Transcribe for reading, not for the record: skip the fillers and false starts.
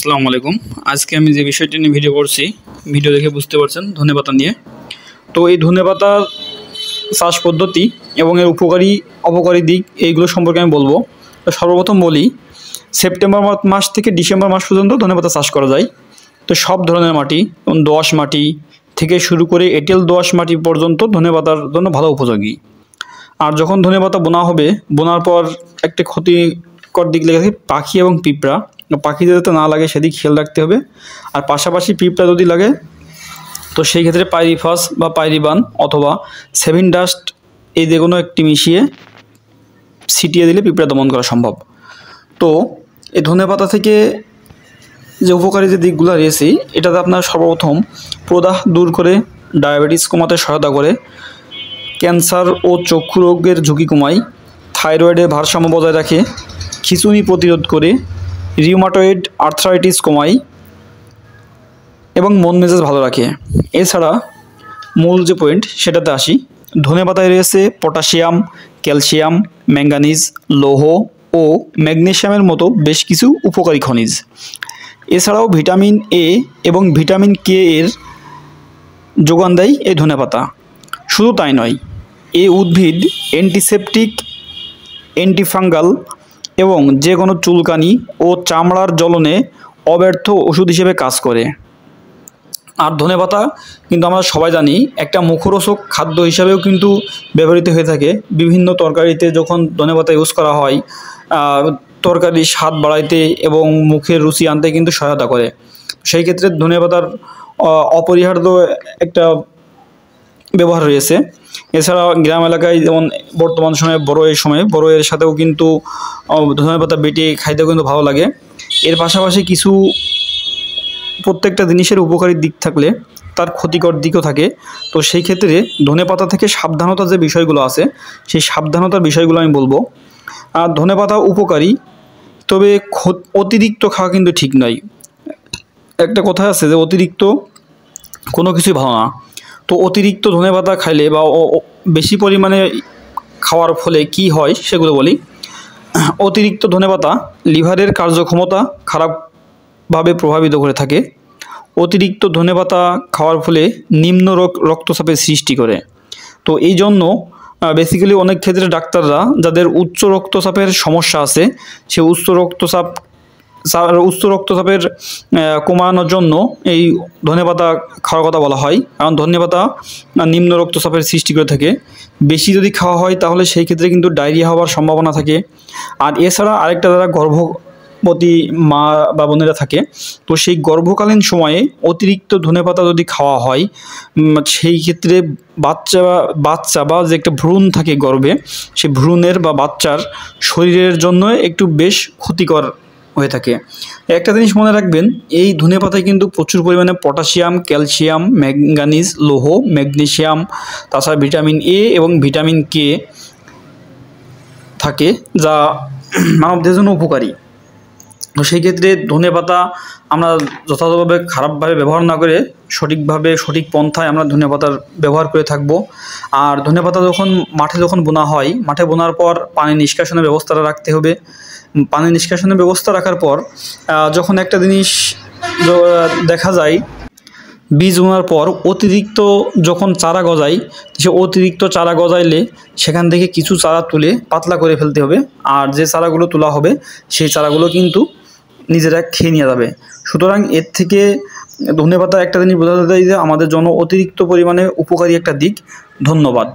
আসসালামু আলাইকুম। আজকে আমি যে বিষয়টি নিয়ে ভিডিও করছি, ভিডিও দেখে বুঝতে পারছেন ধনেপাতা নিয়ে। তো এই ধনেপাতার চাষ পদ্ধতি এবং এর উপকারী অপকারী দিক এইগুলো সম্পর্কে আমি বলবো। তো সর্বপ্রথম বলি, সেপ্টেম্বর মাস থেকে ডিসেম্বর মাস পর্যন্ত ধনেপাতা চাষ করা যায়। তো সব ধরনের মাটি, যেমন দোআঁশ মাটি থেকে শুরু করে এঁটেল দোআঁশ মাটি পর্যন্ত ধনেপাতার জন্য ভালো উপযোগী। আর যখন ধনেপাতা বোনা হবে, বোনার পর একটা ক্ষতিকর দিক লেগে থাকে পাখি এবং পিঁপড়া। পাখি যাতে না লাগে সেদিক খেয়াল রাখতে হবে। আর পাশাপাশি পিঁপড়া যদি লাগে তো সেই ক্ষেত্রে পাইরিফাস বা পাইরিবান অথবা সেভিন ডাস্ট এই যে কোনো একটি মিশিয়ে ছিটিয়ে দিলে পিঁপড়া দমন করা সম্ভব। তো এই ধনেপাতা থেকে যে উপকারী যে দিকগুলো রয়েছে, এটাতে আপনার সর্বপ্রথম প্রদাহ দূর করে, ডায়াবেটিস কমাতে সহায়তা করে, ক্যান্সার ও চক্ষু রোগের ঝুঁকি কমায়, থাইরয়েডের ভারসাম্য বজায় রাখে, খিঁচুনি প্রতিরোধ করে, রিউমাটয়েড আর্থ্রাইটিস কমায় এবং মন মেজাজ ভালো রাখে। এছাড়া মূল যে পয়েন্ট সেটাতে আসি, ধনেপাতায় রয়েছে পটাশিয়াম, ক্যালসিয়াম, ম্যাঙ্গানিজ, লৌহ ও ম্যাগনেসিয়ামের মতো বেশ কিছু উপকারী খনিজ। এছাড়াও ভিটামিন এ এবং ভিটামিন কে এর যোগান দেয় এই ধনেপাতা। শুধু তাই নয়, এই উদ্ভিদ অ্যান্টিসেপটিক, অ্যান্টিফাঙ্গাল এবং যে কোনো চুলকানি ও চামড়ার জ্বলনে অব্যর্থ ওষুধ হিসেবে কাজ করে। আর ধনেপাতা কিন্তু আমরা সবাই জানি একটা মুখরোচক খাদ্য হিসাবেও কিন্তু ব্যবহৃত হয়ে থাকে। বিভিন্ন তরকারিতে যখন ধনেপাতা ইউজ করা হয়, তরকারির স্বাদ বাড়াইতে এবং মুখের রুচি আনতে কিন্তু সহায়তা করে। সেই ক্ষেত্রে ধনেপাতার অপরিহার্য একটা ব্যবহার রয়েছে। এছাড়া গ্রাম এলাকায় যেমন বর্তমান সময়ে বড়োয়ের সাথেও কিন্তু ধনেপাতা বেটে খাইতে কিন্তু ভালো লাগে। এর পাশাপাশি কিছু প্রত্যেকটা জিনিসের উপকারী দিক থাকলে তার ক্ষতিকর দিকও থাকে। তো সেই ক্ষেত্রে ধনেপাতা থেকে সাবধানতার যে বিষয়গুলো আছে, সেই সাবধানতার বিষয়গুলো আমি বলবো। আর ধনেপাতা উপকারী, তবে অতিরিক্ত খাওয়া কিন্তু ঠিক নয়। একটা কথা আছে যে অতিরিক্ত কোনো কিছুই ভালো না। তো অতিরিক্ত ধনেপাতা খাইলে বা বেশি পরিমাণে খাওয়ার ফলে কি হয় সেগুলো বলি। অতিরিক্ত ধনেপাতা লিভারের কার্যক্ষমতা খারাপভাবে প্রভাবিত করে থাকে। অতিরিক্ত ধনেপাতা খাওয়ার ফলে নিম্ন রক্তচাপের সৃষ্টি করে। তো এই জন্য বেসিক্যালি অনেক ক্ষেত্রে ডাক্তাররা যাদের উচ্চ রক্তচাপের সমস্যা আছে, সে উচ্চ রক্তচাপের কমানোর জন্য এই ধনেপাতা খাওয়ার কথা বলা হয়। কারণ ধনেপাতা নিম্ন রক্তচাপের সৃষ্টি করে থাকে। বেশি যদি খাওয়া হয় তাহলে সেই ক্ষেত্রে কিন্তু ডায়রিয়া হওয়ার সম্ভাবনা থাকে। আর এছাড়া আরেকটা, যারা গর্ভবতী মা বা বোনেরা থাকে, তো সেই গর্ভকালীন সময়ে অতিরিক্ত ধনেপাতা যদি খাওয়া হয়, সেই ক্ষেত্রে বাচ্চা বা যে একটা ভ্রূণ থাকে গর্ভে, সেই ভ্রূণের বা বাচ্চার শরীরের জন্য একটু বেশ ক্ষতিকর হয়ে থাকে। একটা জিনিস মনে রাখবেন, এই ধনেপাতায় কিন্তু প্রচুর পরিমাণে পটাশিয়াম, ক্যালসিয়াম, ম্যাঙ্গানিজ, লৌহ, ম্যাগনেসিয়াম, তাছাড়া ভিটামিন এ এবং ভিটামিন কে থাকে, যা মানবদেহের জন্য উপকারী। তো সেই ক্ষেত্রে ধনেপাতা আমরা যথাযথভাবে খারাপভাবে ব্যবহার না করে সঠিকভাবে, সঠিক পন্থায় আমরা ধনেপাতার ব্যবহার করে থাকব। আর ধনেপাতা যখন বোনা হয়, মাঠে বোনার পর পানি নিষ্কাশনের ব্যবস্থাটা রাখতে হবে। পানি নিষ্কাশনের ব্যবস্থা রাখার পর যখন একটা জিনিস দেখা যায়, বীজ বোনার পর অতিরিক্ত যখন চারা গজায়, সে অতিরিক্ত চারা গজাইলে সেখান থেকে কিছু চারা তুলে পাতলা করে ফেলতে হবে। আর যে চারাগুলো তোলা হবে সেই চারাগুলো কিন্তু নিজেরা খেয়ে নিয়ে যাবে। সুতরাং এর থেকে ধনেপাতা একটা জিনিস বোঝা যায় যে আমাদের জন্য অতিরিক্ত পরিমাণে উপকারী একটা দিক। ধন্যবাদ।